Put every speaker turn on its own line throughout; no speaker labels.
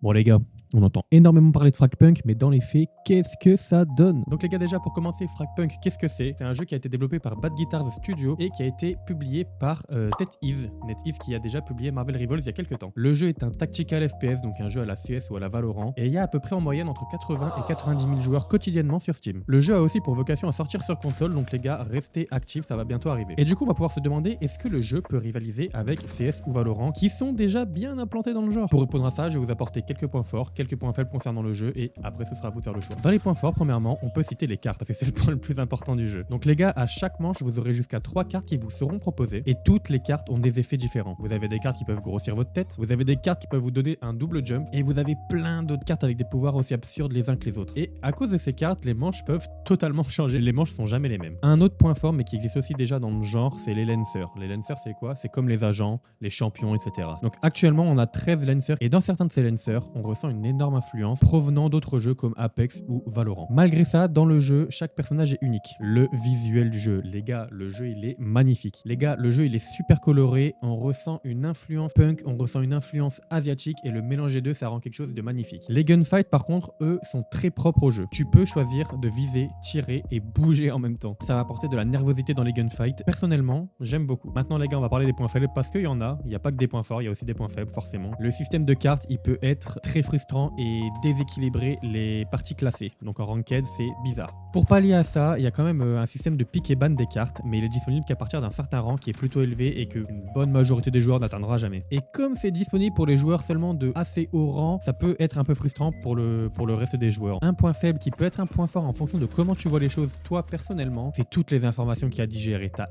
Bon les gars, on entend énormément parler de Fragpunk, mais dans les faits, qu'est-ce que ça donne? Donc les gars, déjà pour commencer, Fragpunk, qu'est-ce que c'est? C'est un jeu qui a été développé par Bad Guitars Studio et qui a été publié par NetEase. NetEase qui a déjà publié Marvel Rivals il y a quelques temps. Le jeu est un tactical FPS, donc un jeu à la CS ou à la Valorant, et il y a à peu près en moyenne entre 80 et 90 000 joueurs quotidiennement sur Steam. Le jeu a aussi pour vocation à sortir sur console, donc les gars, restez actifs, ça va bientôt arriver. Et du coup, on va pouvoir se demander, est-ce que le jeu peut rivaliser avec CS ou Valorant, qui sont déjà bien implantés dans le genre? Pour répondre à ça, je vais vous apporter quelques points forts, quelques points faibles concernant le jeu, et après ce sera à vous de faire le choix. Dans les points forts, premièrement, on peut citer les cartes, parce que c'est le point le plus important du jeu. Donc les gars, à chaque manche, vous aurez jusqu'à 3 cartes qui vous seront proposées, et toutes les cartes ont des effets différents. Vous avez des cartes qui peuvent grossir votre tête, vous avez des cartes qui peuvent vous donner un double jump, et vous avez plein d'autres cartes avec des pouvoirs aussi absurdes les uns que les autres. Et à cause de ces cartes, les manches peuvent totalement changer. Les manches sont jamais les mêmes. Un autre point fort, mais qui existe aussi déjà dans le genre, c'est les lancers. Les lancers, c'est quoi? C'est comme les agents, les champions, etc. Donc actuellement, on a 13 lancers, et dans certains de ces lancers, on ressent une énorme influence provenant d'autres jeux comme Apex ou Valorant. Malgré ça, dans le jeu, chaque personnage est unique. Le visuel du jeu, les gars, le jeu il est magnifique. Les gars, le jeu il est super coloré, on ressent une influence punk, on ressent une influence asiatique, et le mélange des deux, ça rend quelque chose de magnifique. Les gunfights, par contre, eux, sont très propres au jeu. Tu peux choisir de viser, tirer et bouger en même temps. Ça va apporter de la nervosité dans les gunfights. Personnellement, j'aime beaucoup. Maintenant, les gars, on va parler des points faibles parce qu'il y en a. Il n'y a pas que des points forts, il y a aussi des points faibles, forcément. Le système de cartes, il peut être très frustrant et déséquilibrer les parties classées. Donc en ranked, c'est bizarre. Pour pallier à ça, il y a quand même un système de pick et ban des cartes, mais il est disponible qu'à partir d'un certain rang qui est plutôt élevé et qu'une bonne majorité des joueurs n'atteindra jamais. Et comme c'est disponible pour les joueurs seulement de assez haut rang, ça peut être un peu frustrant pour le reste des joueurs. Un point faible qui peut être un point fort en fonction de comment tu vois les choses toi personnellement, c'est toutes les informations qu'il y a à digérer. T'as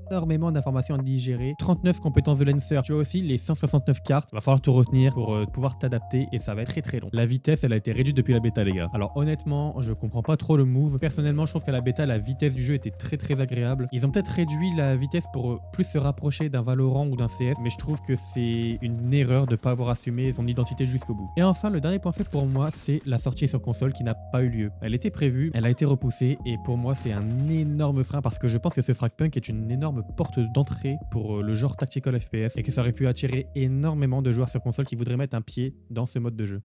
énormément d'informations à digérer, 39 compétences de lancer, tu as aussi les 169 cartes, va falloir te retenir pour pouvoir t'adapter et ça va être très très long. La vitesse, elle a été réduite depuis la bêta les gars. Alors honnêtement, je comprends pas trop le move. Personnellement, je trouve qu'à la bêta, la vitesse du jeu était très très agréable. Ils ont peut-être réduit la vitesse pour plus se rapprocher d'un Valorant ou d'un CS, mais je trouve que c'est une erreur de pas avoir assumé son identité jusqu'au bout. Et enfin, le dernier point fait pour moi, c'est la sortie sur console qui n'a pas eu lieu. Elle était prévue, elle a été repoussée et pour moi, c'est un énorme frein parce que je pense que ce Fragpunk est une énorme porte d'entrée pour le genre tactical FPS et que ça aurait pu attirer énormément de joueurs sur console qui voudraient mettre un pied dans ce mode de jeu.